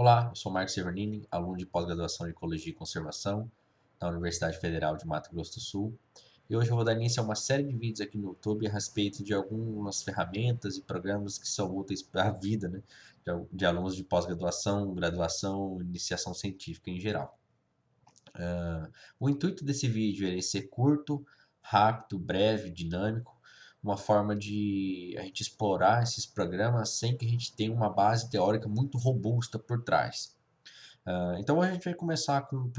Olá, eu sou Marcos Severnini, aluno de pós-graduação em Ecologia e Conservação da Universidade Federal de Mato Grosso do Sul. E hoje eu vou dar início a uma série de vídeos aqui no YouTube a respeito de algumas ferramentas e programas que são úteis para a vida, né, de alunos de pós-graduação, graduação, iniciação científica em geral. O intuito desse vídeo é ser curto, rápido, breve, dinâmico, uma forma de a gente explorar esses programas sem que a gente tenha uma base teórica muito robusta por trás. Então a gente vai começar com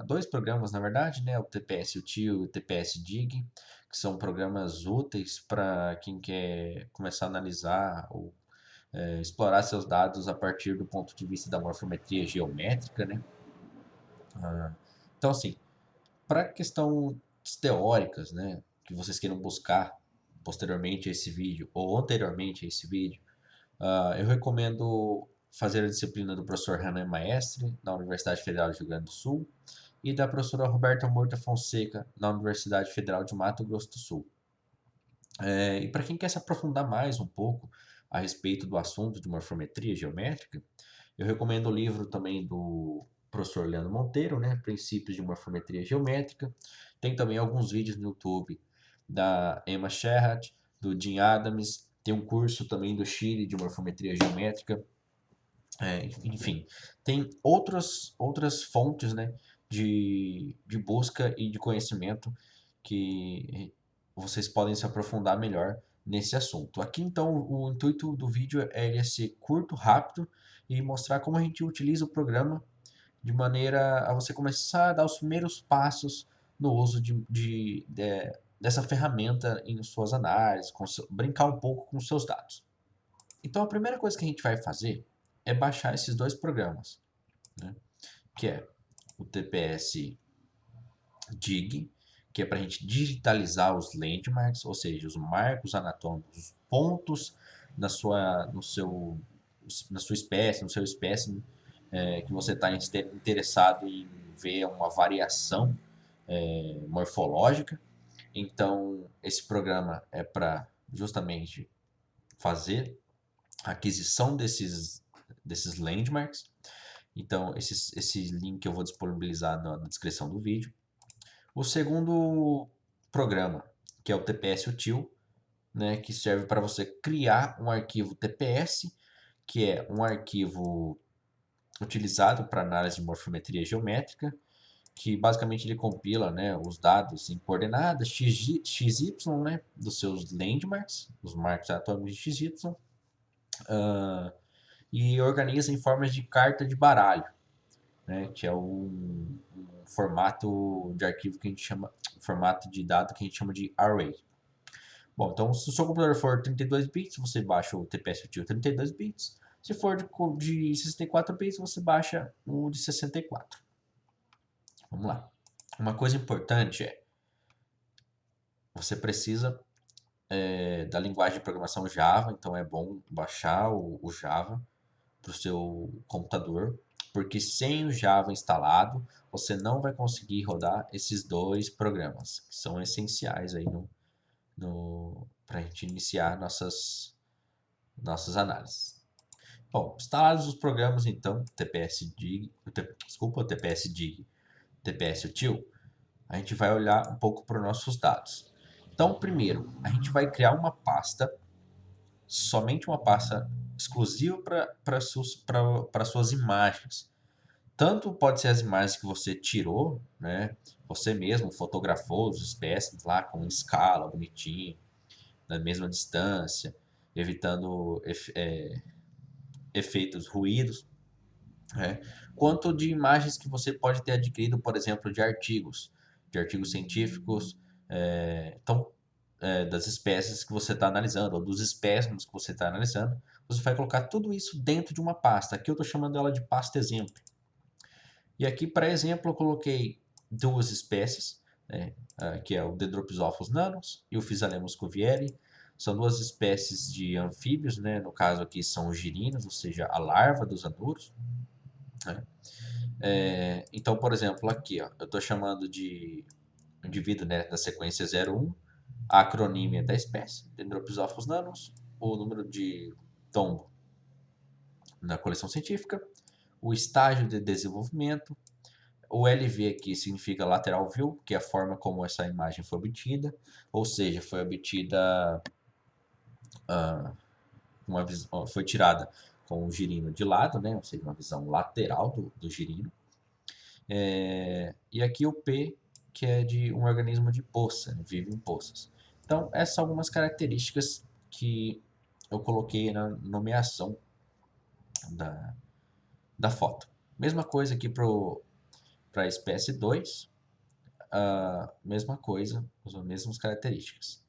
dois programas, na verdade, né? O TPS Util e o TPS Dig, que são programas úteis para quem quer começar a analisar ou explorar seus dados a partir do ponto de vista da morfometria geométrica, né? Ah, então, assim, para questões teóricas, né, que vocês queiram buscar posteriormente a esse vídeo ou anteriormente a esse vídeo, eu recomendo fazer a disciplina do professor Renan Maestre, da Universidade Federal do Rio Grande do Sul, e da professora Roberta Murta Fonseca, da Universidade Federal de Mato Grosso do Sul. E para quem quer se aprofundar mais um pouco a respeito do assunto de morfometria geométrica, eu recomendo o livro também do professor Leandro Monteiro, né, Princípios de Morfometria Geométrica. Tem também alguns vídeos no YouTube da Emma Sherratt, do Jim Adams. Tem um curso também do Chile de Morfometria Geométrica. Enfim, tem outras fontes, né, de busca e de conhecimento que vocês podem se aprofundar melhor nesse assunto. Aqui, então, o intuito do vídeo é ele ser curto, rápido e mostrar como a gente utiliza o programa de maneira a você começar a dar os primeiros passos no uso dessa ferramenta em suas análises, brincar um pouco com os seus dados. Então, a primeira coisa que a gente vai fazer é baixar esses dois programas, né? Que é o TPS Dig, que é para a gente digitalizar os landmarks, ou seja, os marcos anatômicos, os pontos na sua espécie, no seu espécime, que você está interessado em ver uma variação morfológica. Então, esse programa é para justamente fazer a aquisição desses landmarks. Então, esse link eu vou disponibilizar na descrição do vídeo. O segundo programa, que é o TPS Util, né, que serve para você criar um arquivo TPS, que é um arquivo utilizado para análise de morfometria geométrica, que basicamente ele compila, né, os dados em coordenadas XY, né, dos seus landmarks, os marcos anatômicos de XY, e organiza em formas de carta de baralho, né, que é um formato de arquivo que a gente chama, formato de dado que a gente chama de array. Bom, então se o seu computador for 32 bits, você baixa o TPS Util 32 bits. Se for de 64 bits, você baixa o de 64. Vamos lá. Uma coisa importante é, você precisa da linguagem de programação Java, então é bom baixar o Java para o seu computador, porque sem o Java instalado, você não vai conseguir rodar esses dois programas, que são essenciais aí para a gente iniciar nossas análises. Bom, instalados os programas, então, TPS Dig, TPS Util, a gente vai olhar um pouco para os nossos dados. Então, primeiro, a gente vai criar uma pasta, somente uma pasta exclusiva para suas imagens. Tanto pode ser as imagens que você tirou, né? Você mesmo fotografou os espécimes lá com escala bonitinho, na mesma distância, evitando efeitos ruídos, né? Quanto de imagens que você pode ter adquirido, por exemplo, de artigos científicos, então, das espécies que você está analisando, ou dos espécimes que você está analisando, você vai colocar tudo isso dentro de uma pasta. Aqui eu estou chamando ela de pasta exemplo. E aqui, para exemplo, eu coloquei duas espécies, né, que é o Dendropisophos nanus e o Physalia cuvieri. São duas espécies de anfíbios, né? No caso aqui são os girinos, ou seja, a larva dos anuros, né? Então, por exemplo, aqui ó, eu estou chamando de indivíduo, né, da sequência 01, a acronímia da espécie, Dendropisophos nanus, o número de tombo na coleção científica, o estágio de desenvolvimento. O LV aqui significa Lateral View, que é a forma como essa imagem foi obtida, ou seja, foi obtida, foi tirada com o girino de lado, né? Ou seja, uma visão lateral do girino. E aqui o P, que é de um organismo de poça, né? Vive em poças. Então, essas são algumas características que eu coloquei na nomeação da foto. Mesma coisa aqui para a espécie 2, mesma coisa, as mesmas características.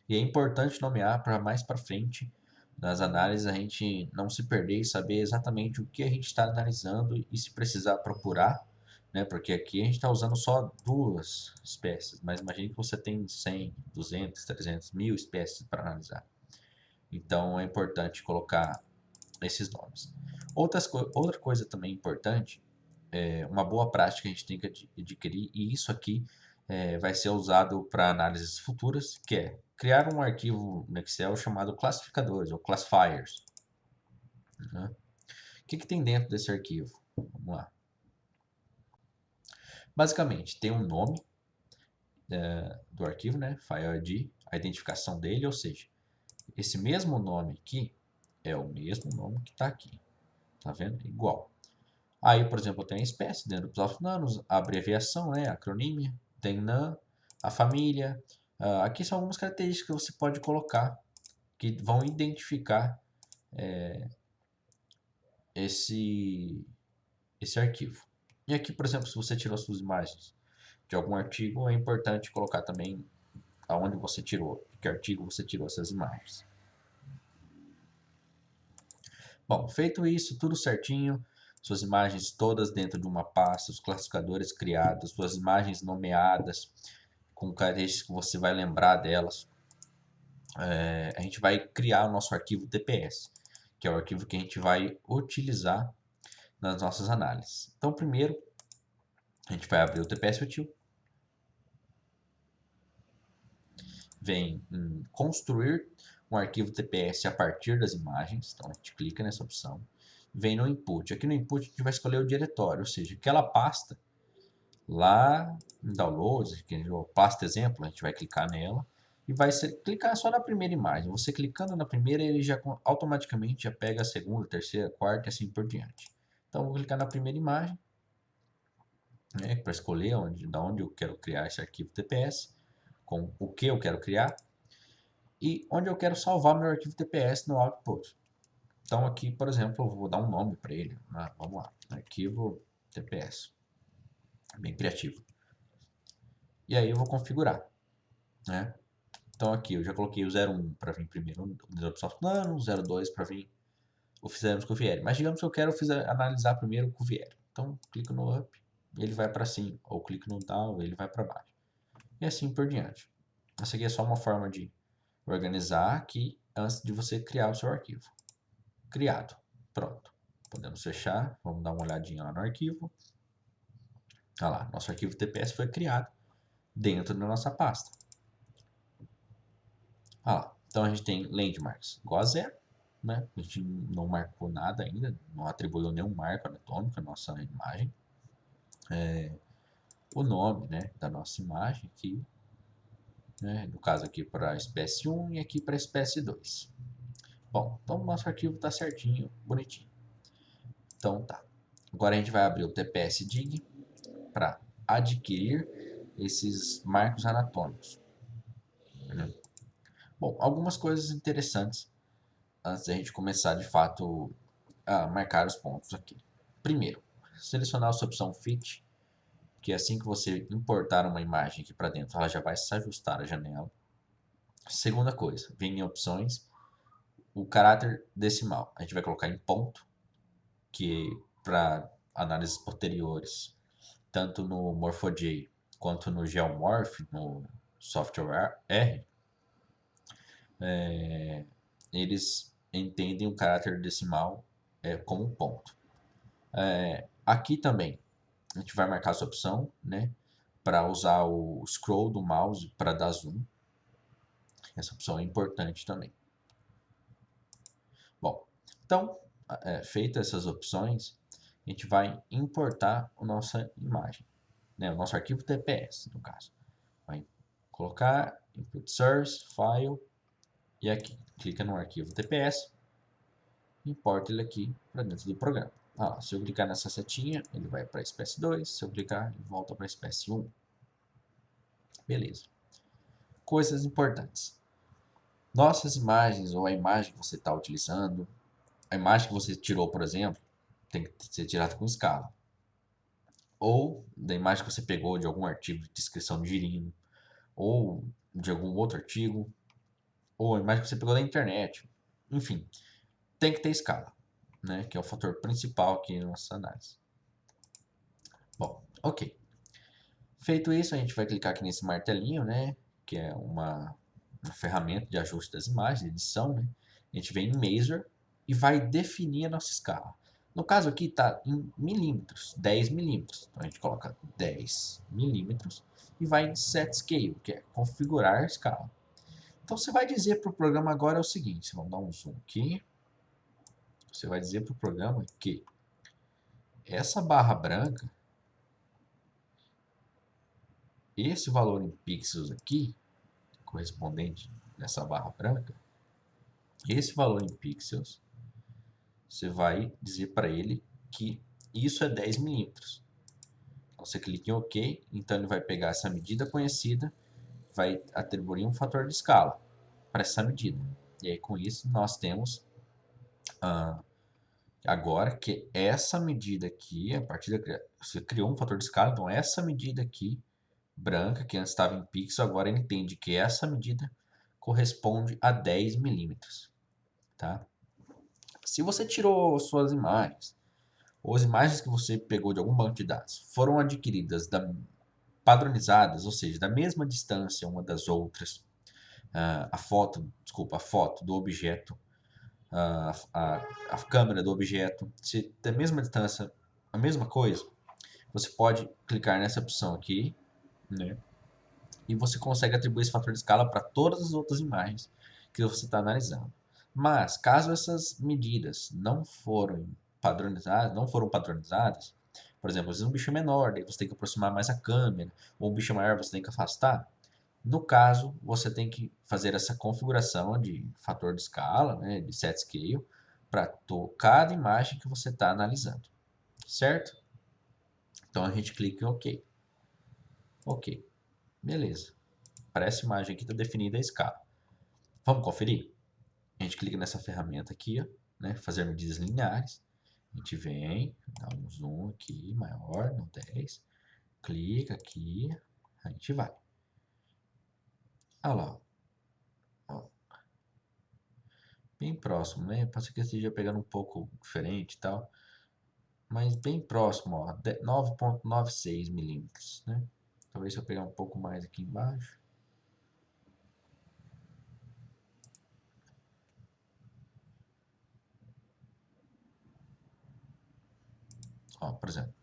E é importante nomear para mais para frente, nas análises, a gente não se perder e saber exatamente o que a gente está analisando e se precisar procurar, né? Porque aqui a gente está usando só 2 espécies, mas imagine que você tem 100, 200, 300, 1000 espécies para analisar. Então é importante colocar esses nomes. Outra coisa também importante, uma boa prática que a gente tem que adquirir, e isso aqui vai ser usado para análises futuras, que é criar um arquivo no Excel chamado classificadores, ou classifiers. Né? O que tem dentro desse arquivo? Vamos lá. Basicamente, tem um nome do arquivo, né? File ID, a identificação dele, ou seja, esse mesmo nome aqui é o mesmo nome que está aqui. Tá vendo? Igual. Aí, por exemplo, eu tenho a espécie dentro dos alfinanos, a abreviação, né? A acronímia, tem NAM, a família. Aqui são algumas características que você pode colocar que vão identificar esse arquivo. E aqui, por exemplo, se você tirou suas imagens de algum artigo, é importante colocar também aonde você tirou, de que artigo você tirou essas imagens. Bom, feito isso, tudo certinho, suas imagens todas dentro de uma pasta, os classificadores criados, suas imagens nomeadas, com características que você vai lembrar delas, a gente vai criar o nosso arquivo TPS, que é o arquivo que a gente vai utilizar nas nossas análises. Então, primeiro, a gente vai abrir o TPS Util, vem em construir um arquivo TPS a partir das imagens, então a gente clica nessa opção, vem no input. Aqui no input a gente vai escolher o diretório, ou seja, aquela pasta lá em downloads, que é o pasta exemplo, a gente vai clicar nela e vai clicar só na primeira imagem. Você clicando na primeira, ele já automaticamente já pega a segunda, terceira, quarta e assim por diante. Então vou clicar na primeira imagem, né, para escolher da onde eu quero criar esse arquivo TPS, com o que eu quero criar e onde eu quero salvar meu arquivo TPS no output. Então aqui, por exemplo, eu vou dar um nome para ele, né? Vamos lá, arquivo TPS, bem criativo. E aí eu vou configurar, né? Então aqui eu já coloquei o 01 para vir primeiro o Microsoft Plano, o 02 para vir o fizemos com o Vieri. Mas digamos que eu quero analisar primeiro com o Vieri. Então clico no up, ele vai para cima, ou clico no down, ele vai para baixo. E assim por diante. Essa aqui é só uma forma de organizar aqui antes de você criar o seu arquivo. Criado. Pronto. Podemos fechar. Vamos dar uma olhadinha lá no arquivo. Olha lá, nosso arquivo TPS foi criado dentro da nossa pasta. Olha lá. Então a gente tem landmarks igual a 0. Né? A gente não marcou nada ainda, não atribuiu nenhum marco anatômico à nossa imagem. O nome, né, da nossa imagem aqui, né, no caso aqui para a espécie 1 e aqui para a espécie 2. Bom, então o nosso arquivo está certinho, bonitinho. Então tá. Agora a gente vai abrir o TPS Dig para adquirir esses marcos anatômicos. Né? Bom, algumas coisas interessantes antes da gente começar de fato a marcar os pontos aqui. Primeiro, selecionar a sua opção Fit, que assim que você importar uma imagem aqui para dentro, ela já vai se ajustar a janela. Segunda coisa, vem em opções, o caráter decimal. A gente vai colocar em ponto, que para análises posteriores, tanto no Morpho.j quanto no Geomorph, no software R, eles entendem o caráter decimal como ponto. Aqui também, a gente vai marcar essa opção, né, para usar o scroll do mouse para dar zoom. Essa opção é importante também. Bom, então feitas essas opções, a gente vai importar a nossa imagem, né? O nosso arquivo TPS, no caso. Vai colocar input source, file, e aqui, clica no arquivo TPS, importa ele aqui para dentro do programa. Se eu clicar nessa setinha, ele vai para a espécie 2, se eu clicar, ele volta para a espécie 1. Beleza. Coisas importantes. Nossas imagens, ou a imagem que você está utilizando, a imagem que você tirou, por exemplo, tem que ser tirada com escala. Ou da imagem que você pegou de algum artigo de descrição de girino, ou de algum outro artigo, ou a imagem que você pegou da internet. Enfim, tem que ter escala, né? Que é o fator principal aqui na nossa análise. Bom, ok. Feito isso, a gente vai clicar aqui nesse martelinho, né? Que é uma ferramenta de ajuste das imagens, de edição, né? A gente vem em Measure e vai definir a nossa escala. No caso aqui está em milímetros, 10 milímetros. Então a gente coloca 10 milímetros e vai em Set Scale, que é configurar a escala. Então você vai dizer para o programa agora o seguinte, vamos dar um zoom aqui. Você vai dizer para o programa que essa barra branca, esse valor em pixels aqui, correspondente nessa barra branca, esse valor em pixels, você vai dizer para ele que isso é 10 milímetros. Então, você clica em OK, então ele vai pegar essa medida conhecida, vai atribuir um fator de escala para essa medida. E aí, com isso, nós temos agora que essa medida aqui, a partir da você criou um fator de escala, então essa medida aqui, branca, que antes estava em pixel, agora ele entende que essa medida corresponde a 10 milímetros. Tá? Se você tirou suas imagens, ou as imagens que você pegou de algum banco de dados foram adquiridas padronizadas, ou seja, da mesma distância uma das outras, a foto do objeto, a câmera do objeto, se da mesma distância, a mesma coisa, você pode clicar nessa opção aqui, né? E você consegue atribuir esse fator de escala para todas as outras imagens que você está analisando. Mas, caso essas medidas não foram padronizadas, por exemplo, às vezes um bicho é menor, daí você tem que aproximar mais a câmera, ou um bicho maior, você tem que afastar. No caso, você tem que fazer essa configuração de fator de escala, né, de set scale, para cada imagem que você está analisando, certo? Então a gente clica em OK. OK, beleza. Para essa imagem aqui está definida a escala. Vamos conferir? A gente clica nessa ferramenta aqui, ó, né, fazer medidas lineares. A gente vem, dá um zoom aqui, maior, no 10. Clica aqui, a gente vai. Olha lá, ó. Bem próximo, né? Pode ser que esteja pegando um pouco diferente e tal. Mas bem próximo, ó, 9,96 milímetros, né? Talvez se eu pegar um pouco mais aqui embaixo. Ó, por exemplo,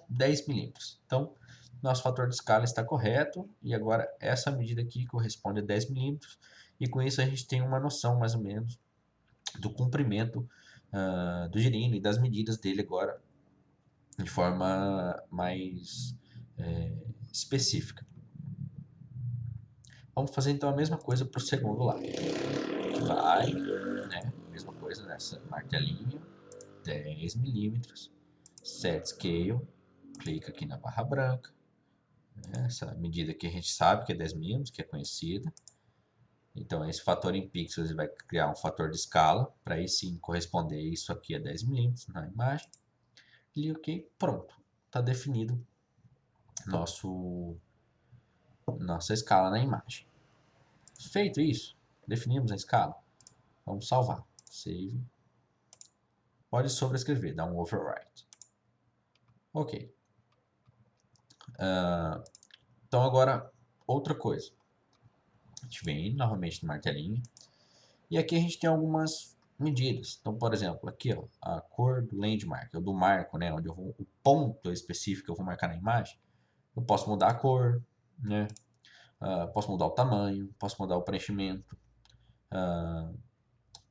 10 milímetros. Então, nosso fator de escala está correto e agora essa medida aqui corresponde a 10 milímetros e com isso a gente tem uma noção mais ou menos do comprimento do girino e das medidas dele agora de forma mais específica. Vamos fazer então a mesma coisa para o segundo lado. Vai, né? Mesma coisa nessa martelinho, 10 milímetros, set scale, clica aqui na barra branca, né? Essa medida que a gente sabe que é 10 milímetros, que é conhecida. Então esse fator em pixels vai criar um fator de escala, para aí sim corresponder isso aqui a 10 milímetros na imagem. E ok, pronto, está definido nossa escala na imagem. Feito isso, definimos a escala, vamos salvar, save, pode sobrescrever, dar um overwrite. Ok. Então agora, outra coisa. A gente vem novamente no martelinho. E aqui a gente tem algumas medidas. Então, por exemplo, aqui ó, a cor do landmark, ou do marco, né, onde o ponto específico que eu vou marcar na imagem. Eu posso mudar a cor, né? Posso mudar o tamanho, posso mudar o preenchimento.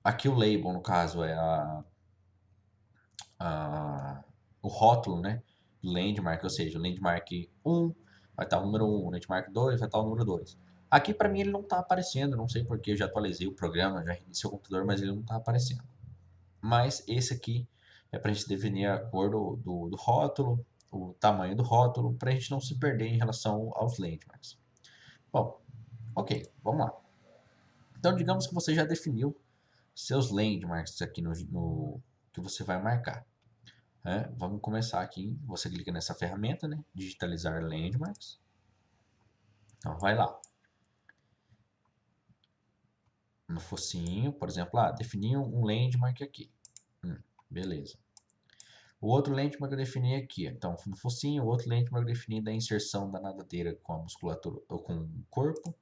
Aqui o label, no caso, é o rótulo, né, landmark, ou seja, o landmark 1 vai estar o número 1, o landmark 2 vai estar o número 2. Aqui para mim ele não está aparecendo, não sei porque eu já atualizei o programa, já reiniciei o computador, mas ele não está aparecendo. Mas esse aqui é para a gente definir a cor do rótulo, o tamanho do rótulo, para a gente não se perder em relação aos landmarks. Bom, ok, vamos lá. Então, digamos que você já definiu seus landmarks aqui no que você vai marcar. Vamos começar aqui. Você clica nessa ferramenta, né? Digitalizar landmarks. Então, vai lá. No focinho, por exemplo, defini um landmark aqui. Beleza. O outro landmark eu defini aqui. Então, no focinho, o outro landmark eu defini da inserção da nadadeira com a musculatura ou com o corpo.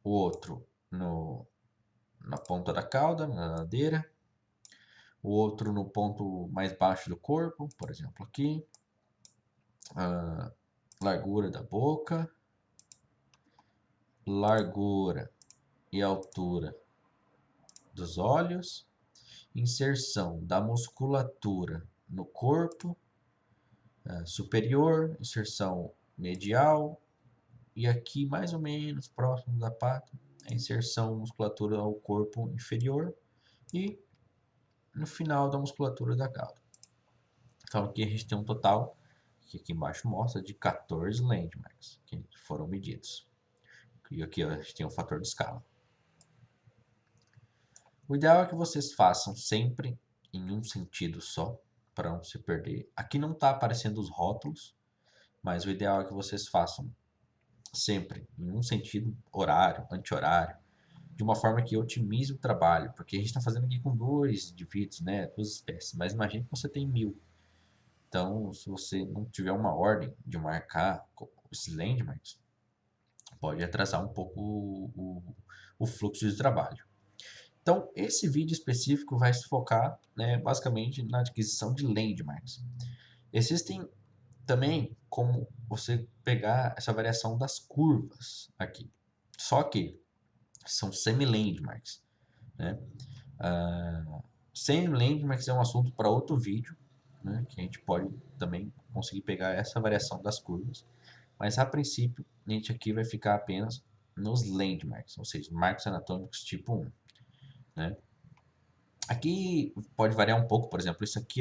O outro na ponta da cauda, na nadadeira. O outro no ponto mais baixo do corpo, por exemplo, aqui. A largura da boca. Largura e altura dos olhos. Inserção da musculatura no corpo superior, inserção medial, e aqui mais ou menos próximo da pata, a inserção musculatura ao corpo inferior e no final da musculatura da cauda. Então aqui a gente tem um total, que aqui embaixo mostra, de 14 landmarks que foram medidos. E aqui a gente tem o fator de escala. O ideal é que vocês façam sempre em um sentido só, para não se perder. Aqui não está aparecendo os rótulos, mas o ideal é que vocês façam sempre em um sentido, horário, anti-horário, de uma forma que otimize o trabalho, porque a gente está fazendo aqui com dois indivíduos, né, duas espécies, mas imagine que você tem 1000. Então, se você não tiver uma ordem de marcar esses landmarks, pode atrasar um pouco o fluxo de trabalho. Então, esse vídeo específico vai se focar, né, basicamente na aquisição de landmarks. Existem também como você pegar essa variação das curvas aqui. Só que são semi-landmarks, né? Semi-landmarks é um assunto para outro vídeo, né, que a gente pode também conseguir pegar essa variação das curvas. Mas a princípio, a gente aqui vai ficar apenas nos landmarks, ou seja, marcos anatômicos tipo 1. Né? Aqui pode variar um pouco, por exemplo, isso aqui,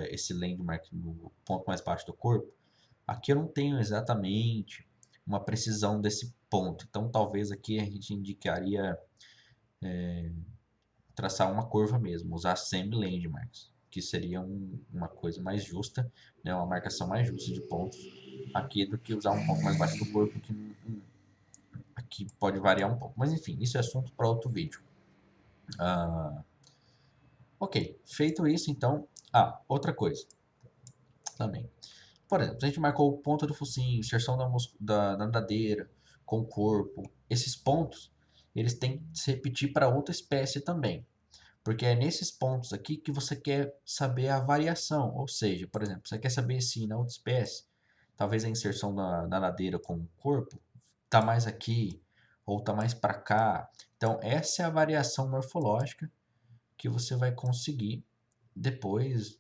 esse landmark no ponto mais baixo do corpo, aqui eu não tenho exatamente uma precisão desse ponto, então talvez aqui a gente indicaria traçar uma curva mesmo, usar semi-landmarks, que seria uma coisa mais justa, né, uma marcação mais justa de pontos aqui do que usar um ponto mais baixo do corpo, que aqui pode variar um pouco. Mas enfim, isso é assunto para outro vídeo. Ok, feito isso, então... outra coisa também. Por exemplo, a gente marcou o ponto do focinho, inserção da nadadeira com o corpo. Esses pontos, eles têm que se repetir para outra espécie também. Porque é nesses pontos aqui que você quer saber a variação. Ou seja, por exemplo, você quer saber se na outra espécie, talvez a inserção da nadadeira com o corpo está mais aqui ou está mais para cá. Então, essa é a variação morfológica que você vai conseguir depois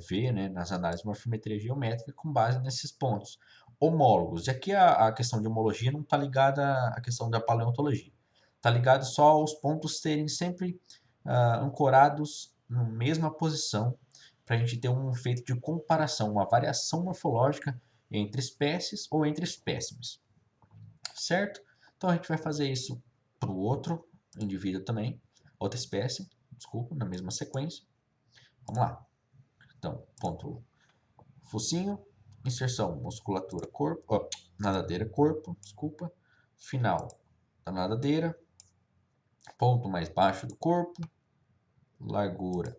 ver, né, nas análises de morfometria geométrica com base nesses pontos homólogos. E aqui a questão de homologia não está ligada à questão da paleontologia. Está ligado só aos pontos serem sempre ancorados na mesma posição para a gente ter um efeito de comparação, uma variação morfológica entre espécies ou entre espécimes. Certo? Então a gente vai fazer isso para o outro indivíduo também, outra espécie, desculpa, na mesma sequência. Vamos lá. Então, ponto focinho, inserção musculatura corpo, nadadeira corpo, desculpa, final da nadadeira, ponto mais baixo do corpo, largura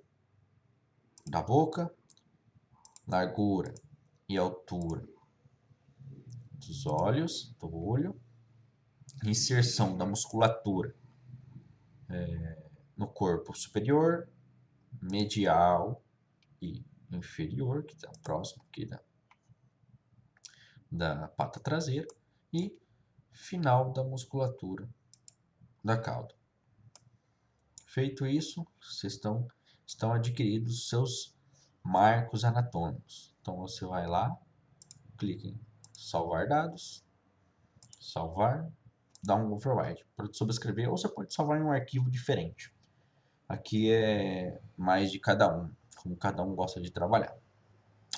da boca, largura e altura dos olhos, do olho, inserção da musculatura no corpo superior, medial e inferior, que está próximo aqui da pata traseira, e final da musculatura da cauda. Feito isso, vocês estão estão adquiridos seus marcos anatômicos. Então você vai lá, clica em salvar dados, salvar, dá um override para sobrescrever, ou você pode salvar em um arquivo diferente. Aqui é mais de cada um, como cada um gosta de trabalhar.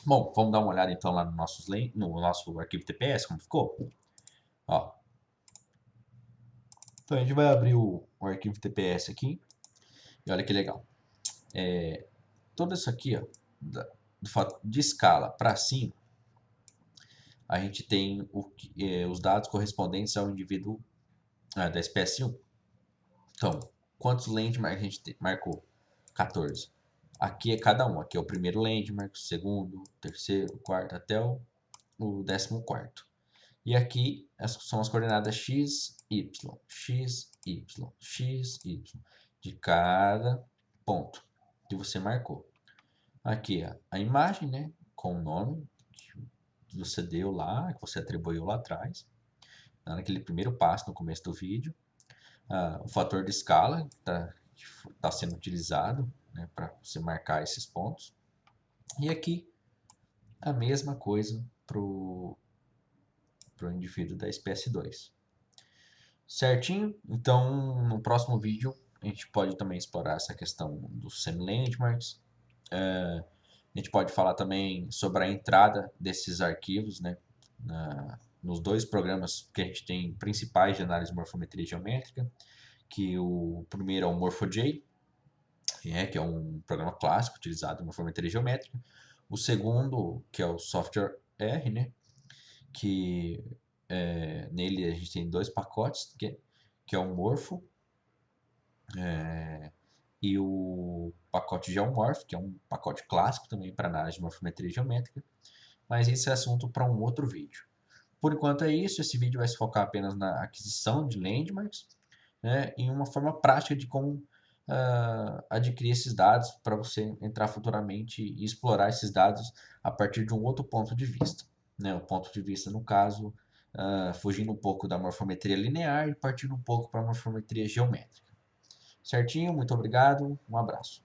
Bom, vamos dar uma olhada então lá no nosso arquivo TPS, como ficou. Ó. Então a gente vai abrir o arquivo TPS aqui, e olha que legal. Tudo isso aqui, ó, de escala para cima, a gente tem os dados correspondentes ao indivíduo da espécie 1. Então, quantos landmarks a gente marcou? 14. Aqui é cada um. Aqui é o primeiro landmark, o segundo, o terceiro, o quarto, até o 14º. E aqui são as coordenadas x, y, x, y, x, y, de cada ponto que você marcou. Aqui a imagem, né, com o nome que você deu lá, que você atribuiu lá atrás, naquele primeiro passo no começo do vídeo. O fator de escala que tá sendo utilizado, né, para você marcar esses pontos. E aqui a mesma coisa para o indivíduo da espécie 2. Certinho? Então, no próximo vídeo, a gente pode também explorar essa questão dos semi-landmarks. A gente pode falar também sobre a entrada desses arquivos, né, nos dois programas que a gente tem principais de análise de morfometria geométrica, que o primeiro é o MorphoJ, que é um programa clássico utilizado em morfometria geométrica. O segundo, que é o Software R, né, que nele a gente tem dois pacotes, que é o Morpho e o pacote Geomorph, que é um pacote clássico também para análise de morfometria geométrica, mas esse é assunto para um outro vídeo. Por enquanto é isso, esse vídeo vai se focar apenas na aquisição de landmarks, né, em uma forma prática de como adquirir esses dados para você entrar futuramente e explorar esses dados a partir de um outro ponto de vista. Né? O ponto de vista, no caso, fugindo um pouco da morfometria linear e partindo um pouco para a morfometria geométrica. Certinho? Muito obrigado, um abraço.